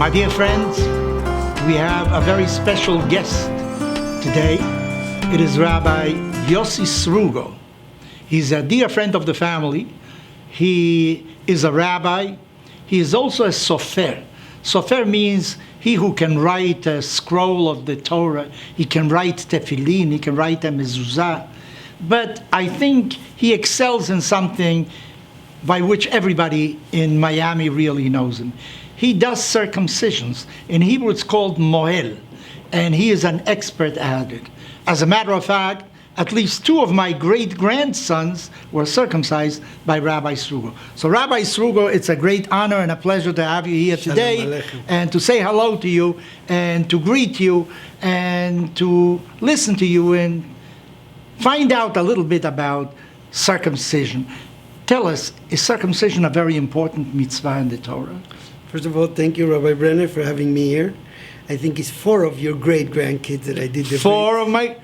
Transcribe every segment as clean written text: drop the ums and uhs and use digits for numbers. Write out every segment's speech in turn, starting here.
My dear friends, we have a very special guest today. It is Rabbi Jossi Srugo. He's a dear friend of the family. He is a rabbi. He is also a sofer. Sofer means he who can write a scroll of the Torah. He can write tefillin, he can write a mezuzah. But I think he excels in something by which everybody in Miami really knows him. He does circumcisions. In Hebrew it's called Mohel, and he is an expert at it. As a matter of fact, at least 2 of my great-grandsons were circumcised by Rabbi Srugo. So Rabbi Srugo, it's a great honor and a pleasure to have you here today and to say hello to you and to greet you and to listen to you and find out a little bit about circumcision. Tell us, is circumcision a very important mitzvah in the Torah? First of all, thank you, Rabbi Brenner, for having me here. I think it's 4 of your great-grandkids that I did the 4 of my...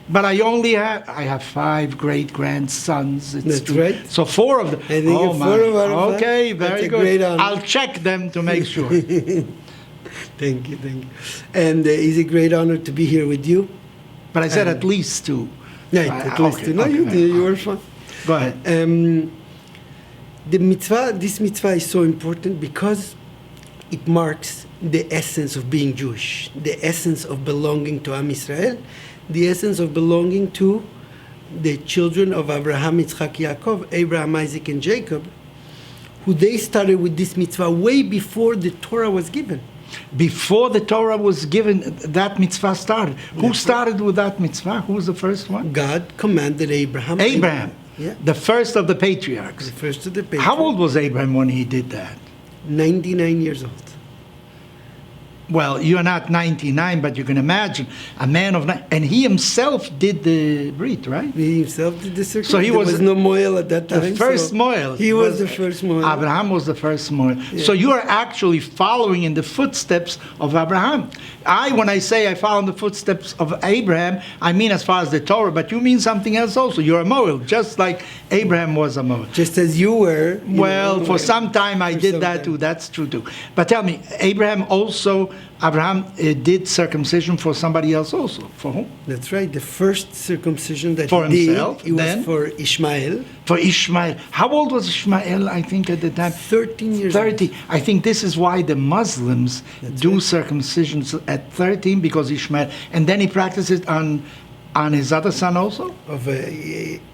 But I have 5 great-grandsons. That's true. Right. So 4 of them. I think oh, 4 of them. Okay, very good. I'll check them to make sure. Thank you. And it's a great honor to be here with you. But I said at least 2. Yeah, at least 2. No, you were fine. Go ahead. This mitzvah is so important because it marks the essence of being Jewish, the essence of belonging to Am Yisrael, the essence of belonging to the children of Abraham, Yitzchak, Yaakov, Abraham, Isaac, and Jacob, who they started with this mitzvah way before the Torah was given. Before the Torah was given, that mitzvah started. Who started with that mitzvah? Who was the first one? God commanded Abraham. Abraham. Yeah. The first of the patriarchs. The first of the patriarchs. How old was Abraham when he did that? 99 years old. Well, you're not 99, but you can imagine a man of 9, and he himself did the Brit, right? He himself did the circumcision. So he was no Mohel at that time. The first Mohel. He was the first Mohel. Abraham was the first Mohel. Yeah. So you are actually following in the footsteps of Abraham. When I say I follow in the footsteps of Abraham, I mean as far as the Torah, but you mean something else also. You're a Mohel, just like Abraham was a Mohel. Just as you were. Well, for some time I did that too. That's true too. But tell me, Abraham did circumcision for somebody else also. For whom? That's right. The first circumcision that for he himself, did, it was for Ishmael. For Ishmael. How old was Ishmael, I think, at the time? 13 years 30. Old. I think this is why the Muslims do circumcisions at 13, because Ishmael. And then he practiced it on his other son also? Of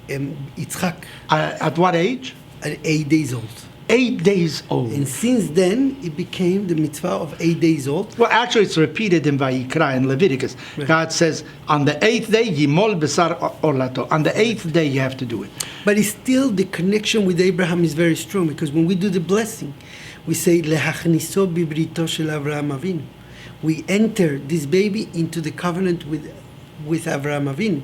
Yitzchak. At what age? At 8 days old. 8 days old. And since then, it became the mitzvah of 8 days old. Well, actually, it's repeated in Vayikra, in Leviticus. Right. God says, on the 8th day, yimol besar orlato. On the 8th day, you have to do it. But it's still, the connection with Abraham is very strong, because when we do the blessing, we say, lehachniso bibrito shel Avraham Avinu. We enter this baby into the covenant with Avraham Avinu.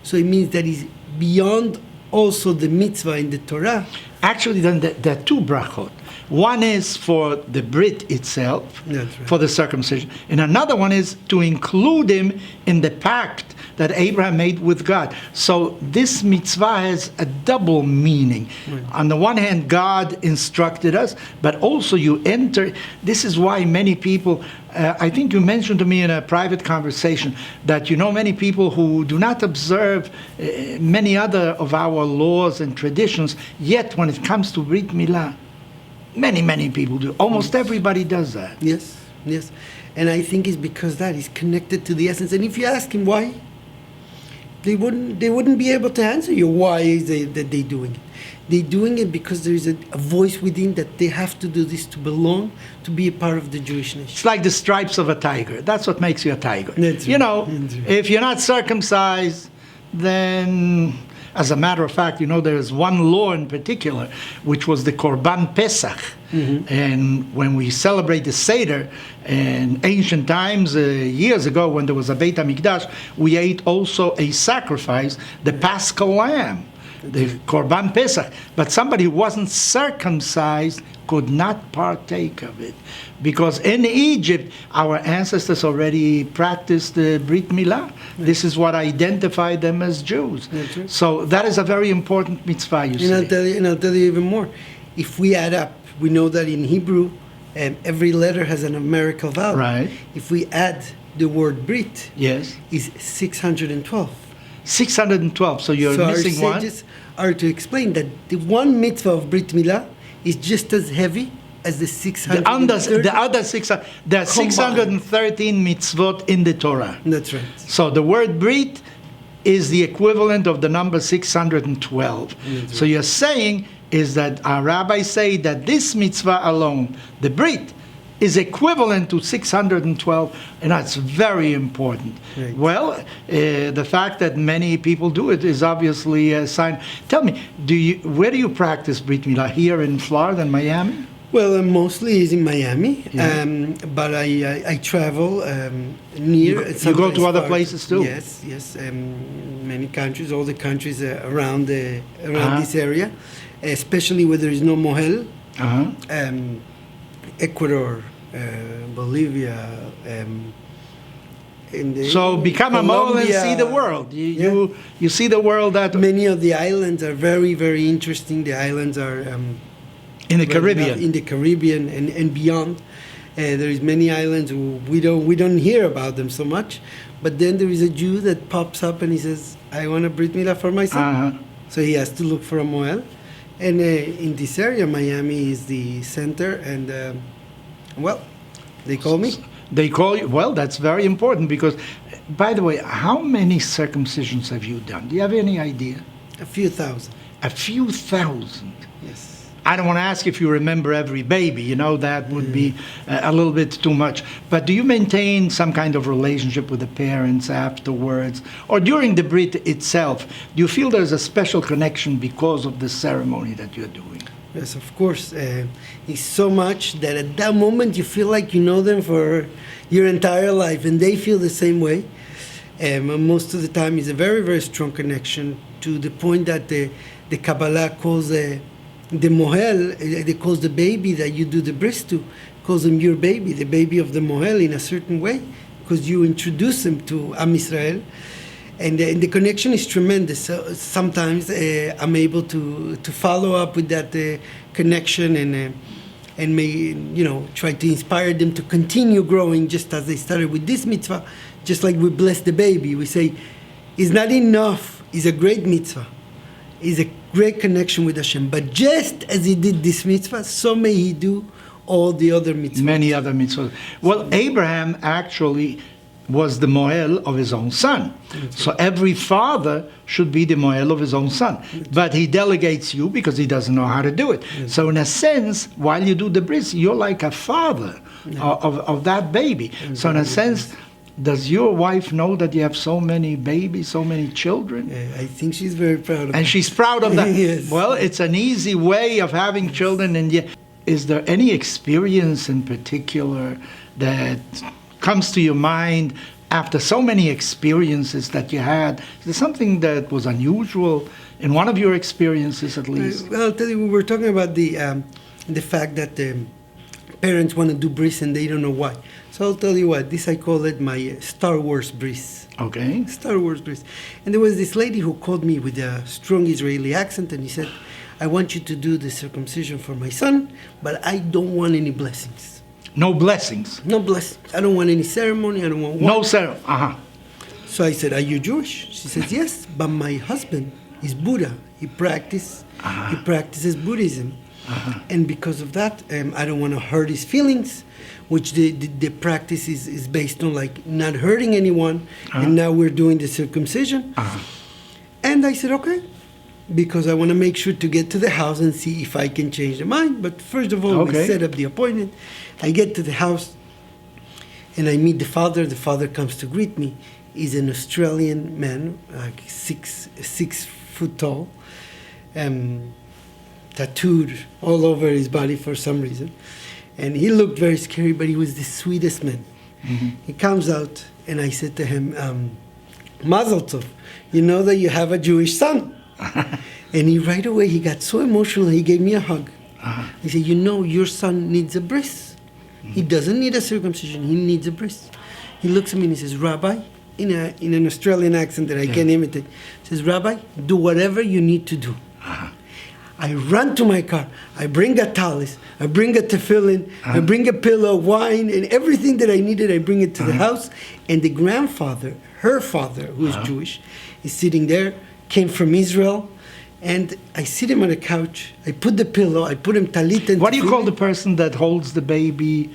So it means that he's beyond also the mitzvah in the Torah. Actually, then there are 2 brachot. One is for the Brit itself, right, for the circumcision. And another one is to include him in the pact that Abraham made with God. So this mitzvah has a double meaning. Right. On the one hand, God instructed us, but also you enter. This is why many people, I think you mentioned to me in a private conversation that many people who do not observe many other of our laws and traditions, yet when it comes to Brit Milah, many people do. Almost everybody does that. Yes. And I think it's because that is connected to the essence. And if you ask him why, they wouldn't be able to answer you why is that they're doing it. They're doing it because there is a voice within that they have to do this to belong, to be a part of the Jewish nation. It's like the stripes of a tiger. That's what makes you a tiger. That's right. If you're not circumcised, then... As a matter of fact, there is one law in particular, which was the Korban Pesach. Mm-hmm. And when we celebrate the Seder, in ancient times, years ago, when there was a Beit HaMikdash, we ate also a sacrifice, the Paschal Lamb, the Korban Pesach. But somebody who wasn't circumcised could not partake of it. Because in Egypt, our ancestors already practiced the Brit Milah. This is what identified them as Jews. So that is a very important mitzvah, you see. And I'll tell you even more. If we add up, we know that in Hebrew, every letter has a numerical value. Right. If we add the word Brit, Yes. is 612. 612. So you're So our missing one. sages are to explain that the one mitzvah of Brit Milah is just as heavy as the 630. The other six, there are 613 mitzvot in the Torah. That's right. So the word Brit is the equivalent of the number 612. So you're saying is that our rabbis say that this mitzvah alone, the Brit, is equivalent to 612, and that's very important. Right. Well, the fact that many people do it is obviously a sign. Tell me, where do you practice Brit Milah? Here in Florida and Miami? Well, mostly is in Miami, Yeah. but I travel near. You go to other places too? Yes, yes. Many countries, all the countries around this area, especially where there is no Mohel. Ecuador, Bolivia. So become a Mohel and Colombia. see the world. You see the world that Many of the islands are very, very interesting. The islands are in the Caribbean. in the Caribbean and beyond. There is many islands we don't hear about them so much. But then there is a Jew that pops up and he says, "I want a Brit Milah for my son." So he has to look for a Mohel. And in this area, Miami is the center, and well, they call me. They call you. Well, that's very important because, by the way, how many circumcisions have you done? Do you have any idea? A few thousand. A few thousand. Yes. I don't want to ask if you remember every baby. You know, that would be a little bit too much. But do you maintain some kind of relationship with the parents afterwards? Or during the Brit itself? Do you feel there's a special connection because of the ceremony that you're doing? Yes, of course. It's so much that at that moment you feel like you know them for your entire life, and they feel the same way. Most of the time it's a very, very strong connection, to the point that the Kabbalah calls the Mohel, they calls the baby that you do the bris to, calls him your baby, the baby of the Mohel, in a certain way, because you introduce him to Am Israel. And the connection is tremendous. So sometimes I'm able to follow up with that connection and may, try to inspire them to continue growing, just as they started with this mitzvah. Just like we bless the baby, we say, it's not enough, it's a great mitzvah. Is a great connection with Hashem. But just as he did this mitzvah, so may he do all the other mitzvahs. Many other mitzvahs. Well, Abraham actually was the Mohel of his own son. So every father should be the Mohel of his own son. But he delegates you because he doesn't know how to do it. So in a sense, while you do the bris, you're like a father of that baby. So in a sense, does your wife know that you have so many babies, so many children? I think she's very proud of And it. she's proud of that. Yes. Well, it's an easy way of having children. And yet, is there any experience in particular that comes to your mind after so many experiences that you had? Is there something that was unusual in one of your experiences, at least? Well, I'll tell you, we were talking about the fact that the parents want to do bris and they don't know why. So I'll tell you what, this I call it my Star Wars bris. Okay. Star Wars bris. And there was this lady who called me with a strong Israeli accent, and he said, "I want you to do the circumcision for my son, but I don't want any blessings." No blessings. No blessings. I don't want any ceremony. I don't want No ceremony. So I said, "Are you Jewish?" She said, "Yes, but my husband is Buddha. He practices Buddhism. And because of that, I don't want to hurt his feelings, which the practice is based on like not hurting anyone. And now we're doing the circumcision." And I said, "Okay," because I want to make sure to get to the house and see if I can change the mind. But first of all, we set up the appointment. I get to the house and I meet the father. The father comes to greet me. He's an Australian man, like six foot tall, tattooed all over his body for some reason. And he looked very scary, but he was the sweetest man. He comes out, and I said to him, "Mazel tov, you know that you have a Jewish son." And he right away, he got so emotional, he gave me a hug. He said, "You know, your son needs a bris. He doesn't need a circumcision, he needs a bris." He looks at me and he says, "Rabbi," in an Australian accent that I can't imitate, says, "Rabbi, do whatever you need to do. I run to my car. I bring a talis. I bring a tefillin. I bring a pillow, wine, and everything that I needed. I bring it to the house. And the grandfather, her father, who is Jewish, is sitting there. Came from Israel. And I sit him on a couch. I put the pillow. I put him talit and What do you tefillin. call the person that holds the baby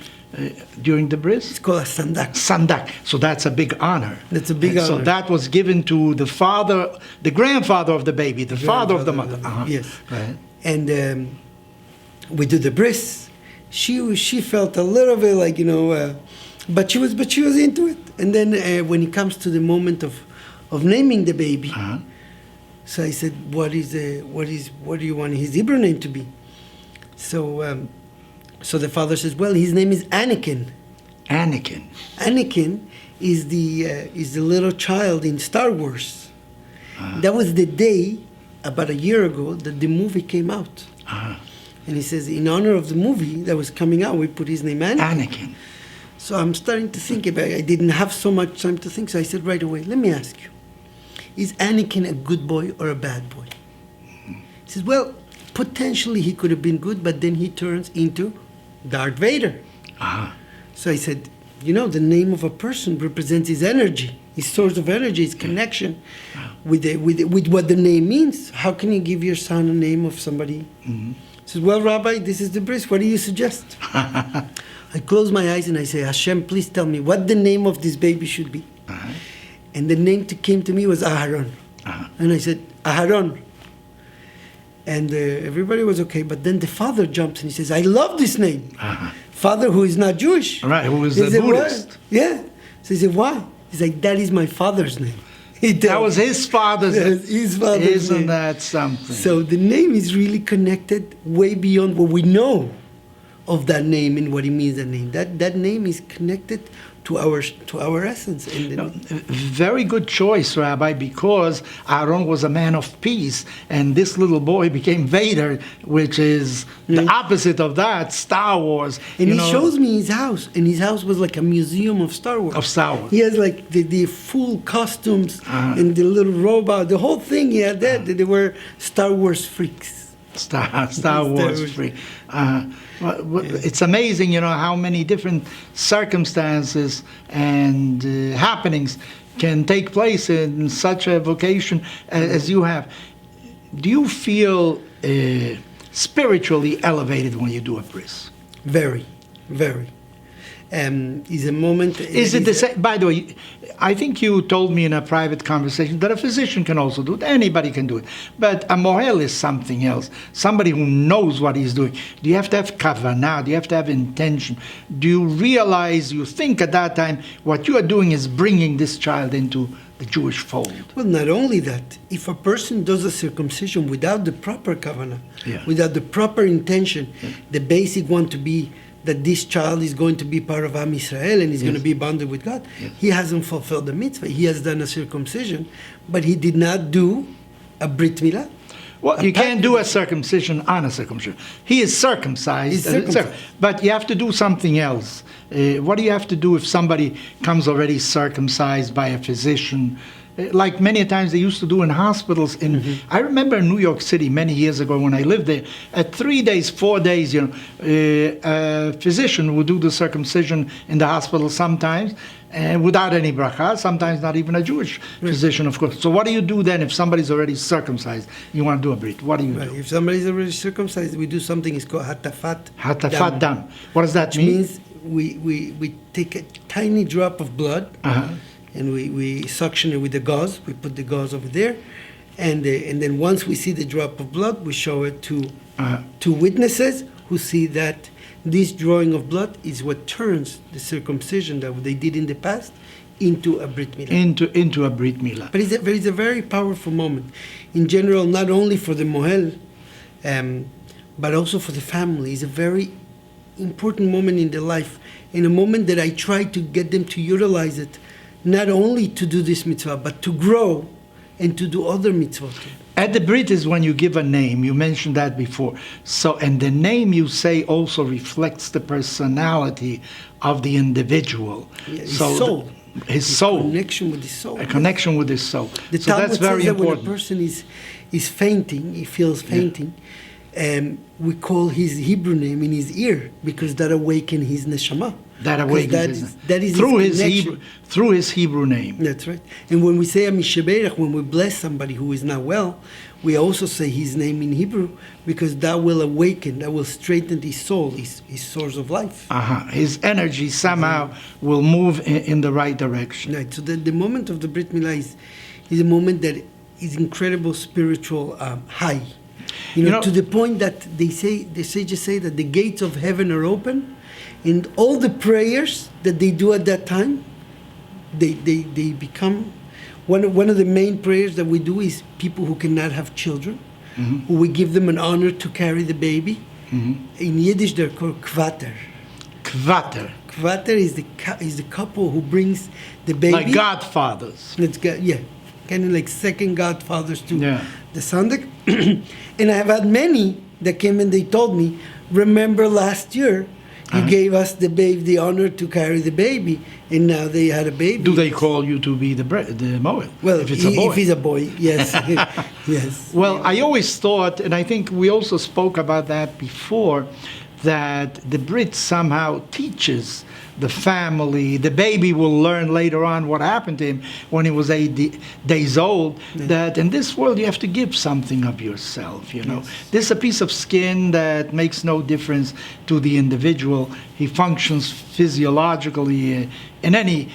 during the bris? It's called a sandak. Sandak. So that's a big honor. That's a big And so honor. that was given to the father, the grandfather of the baby, the father of the mother. Yes. Right. And we do the bris. She felt a little bit like, but she was into it. And then when it comes to the moment of naming the baby, so I said, what do you want his Hebrew name to be? So the father says, well, his name is Anakin. Anakin. Anakin is the little child in Star Wars. That was the day, about a year ago, that the movie came out. And he says, in honor of the movie that was coming out, we put his name Anakin. So I'm starting to think about it. I didn't have so much time to think, so I said right away, let me ask you, is Anakin a good boy or a bad boy? He says, well, potentially he could have been good, but then he turns into Darth Vader. So I said, the name of a person represents his energy, his source of energy, his connection with what the name means. How can you give your son a name of somebody? He says, well, Rabbi, this is the bris. What do you suggest? I close my eyes and I say, Hashem, please tell me what the name of this baby should be. And the name came to me was Aharon. And I said, Aharon. And everybody was okay. But then the father jumps and he says, I love this name. Father who is not Jewish. Right, who is He a said, Buddhist. "Why?" Yeah. So he said, why? He's like, that is my father's name. That was his father's name. Yes, his father's Isn't name. that something? So the name is really connected way beyond what we know of that name and what it means, that name. That name is connected to our essence. And Very good choice, Rabbi, because Aaron was a man of peace, and this little boy became Vader, which is the opposite of that, Star Wars. And he shows me his house, and his house was like a museum of Star Wars. Of Star Wars. He has like the full costumes and the little robot, the whole thing he had there. They were Star Wars freaks. Star Wars free. It's amazing, how many different circumstances and happenings can take place in such a vocation as you have. Do you feel spiritually elevated when you do a bris? Very, very. Is a moment. Is it the same? By the way, I think you told me in a private conversation that a physician can also do it. Anybody can do it. But a mohel is something else. Somebody who knows what he's doing. Do you have to have kavanah? Do you have to have intention? Do you realize, you think at that time, what you are doing is bringing this child into the Jewish fold? Well, not only that, if a person does a circumcision without the proper kavanah, without the proper intention, the basic one to be that this child is going to be part of Am Israel and is going to be bonded with God, he hasn't fulfilled the mitzvah. He has done a circumcision, but he did not do a Brit Milah. Well, you can't do a circumcision on a circumcision. He is circumcised. He's circumcised. But you have to do something else. What do you have to do if somebody comes already circumcised by a physician? Like many times they used to do in hospitals. I remember in New York City many years ago when I lived there, at 3 days, 4 days, a physician would do the circumcision in the hospital sometimes, without any bracha, sometimes not even a Jewish physician, of course. So what do you do then if somebody's already circumcised? You want to do a brit. What do you do? If somebody's already circumcised, we do something, it's called hatafat. Hatafat dam. What does that mean? Which means we take a tiny drop of blood, and we suction it with the gauze. We put the gauze over there, and then once we see the drop of blood, we show it to two witnesses who see that this drawing of blood is what turns the circumcision that they did in the past into a Brit Milah. Into a Brit Milah. But it's a very powerful moment, in general, not only for the Mohel, but also for the family. It's a very important moment in their life, and a moment that I try to get them to utilize it, not only to do this mitzvah, but to grow and to do other mitzvot. At the Brit is when you give a name. You mentioned that before. So, and the name you say also reflects the personality of the individual. Yeah, his so soul. His soul. Connection with his soul. A connection with his soul. The so Talmud that's very says that important. when a person is fainting, he feels fainting, we call his Hebrew name in his ear because that awakened his neshama. That awakens that is through his his Hebrew name. That's right. And when we say Amisheberach, when we bless somebody who is not well, we also say his name in Hebrew because that will awaken, that will strengthen his soul, his source of life. His energy somehow will move in the right direction. Right. So the moment of the Brit Milah is a moment that is incredible spiritual high. You know, to the point that the sages say that the gates of heaven are open, and all the prayers that they do at that time, they become one of the main prayers that we do is people who cannot have children, who we give them an honor to carry the baby. In Yiddish, they're called kvater. Kvater. Kvater is the couple who brings the baby. Like godfathers. Kind of like second godfathers to the Sandak. And I've had many that came and they told me, remember last year you gave us the honor to carry the baby, and now they had a baby. Do they call you to be the Mohel? Well, if it's a boy. If he's a boy, yes. Yes. Well, I always thought, and I think we also spoke about that before, that the Brit somehow teaches the family. The baby will learn later on what happened to him when he was 8 days old, that in this world you have to give something of yourself, you know. This is a piece of skin that makes no difference to the individual. He functions physiologically in any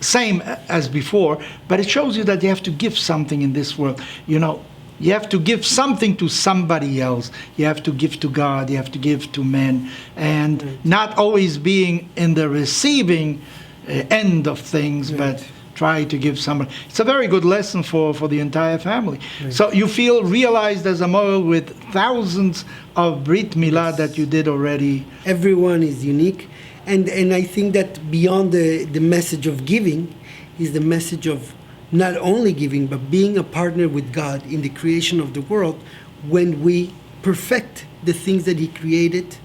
same as before, but it shows you that you have to give something in this world, you know. You have to give something to somebody else. You have to give to God. You have to give to men. And not always being in the receiving end of things, but try to give somebody. It's a very good lesson for the entire family. So you feel realized as a Mohel with thousands of Brit Milah that you did already. Everyone is unique. And I think that beyond the message of giving is the message of not only giving, but being a partner with God in the creation of the world when we perfect the things that He created,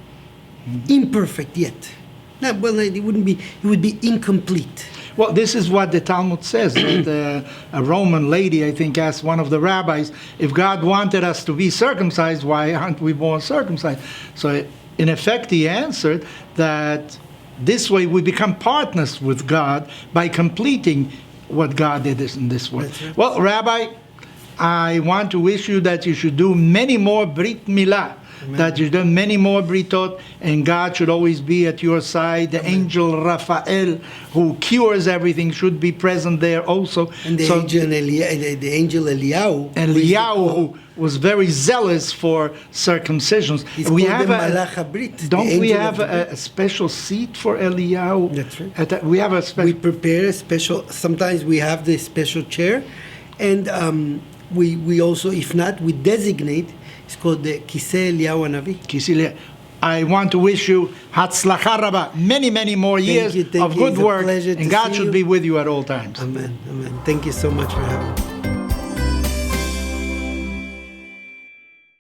imperfect yet. It would be incomplete. Well, this is what the Talmud says. That a Roman lady, I think, asked one of the rabbis, if God wanted us to be circumcised, why aren't we born circumcised? So, in effect, he answered that this way we become partners with God by completing what God did in this world. Right. Well, Rabbi, I want to wish you that you should do many more Brit Milah, that you do many more Britot, and God should always be at your side. The angel Raphael, who cures everything, should be present there also. And the angel Eliyahu, who was very zealous for circumcisions. We have a special seat for Eliyahu? That's right. We have a special. We prepare a special. Sometimes we have the special chair, and we also, if not, we designate. It's called the Kisei Eliyahu Hanavi. I want to wish you Hatzlacha Rabba, many more years of good work, and God should be with you at all times. Amen. Thank you so much for having me.